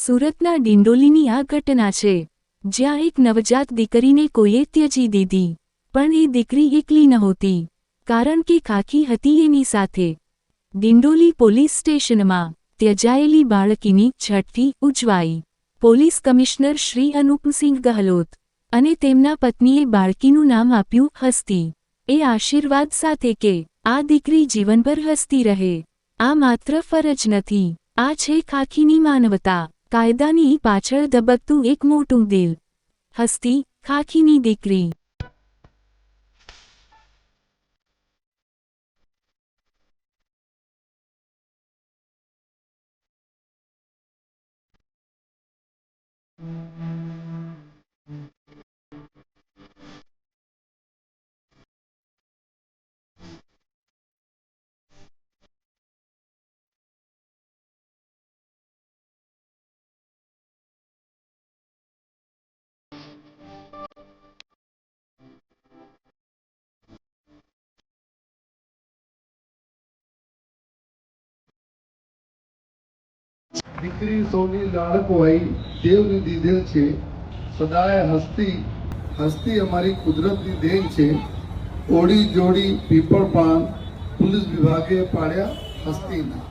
સુરતના ડિંડોલીની આ ઘટના છે, જ્યાં એક નવજાત દીકરીને કોઈએ ત્યજી દીધી, પણ એ દીકરી એકલી નહોતી, કારણ કે ખાખી હતી એની સાથે. ડિંડોલી પોલીસ સ્ટેશનમાં ત્યજાયેલી બાળકીની છઠ્ઠી ઉજવાઈ. પોલીસ કમિશનર શ્રી અનુપસિંહ ગહલોત અને તેમના પત્નીએ બાળકીનું નામ આપ્યું હસ્તી, એ આશીર્વાદ સાથે કે આ દીકરી જીવનભર હસતી રહે. આ માત્ર ફરજ નથી, આ છે ખાખીની માનવતા. કાયદાની પાછળ ધબકતું એક મોટું દિલ. હસ્તી, ખાખીની દીકરી. દીકરી સૌની લાડકવાઈ દેવની દીધેલ છે, સદાય હસ્તી. હસ્તી અમારી કુદરતની દેન છે. ઓડી જોડી પીપળ પાન પોલીસ વિભાગે પાડ્યા હસ્તીના.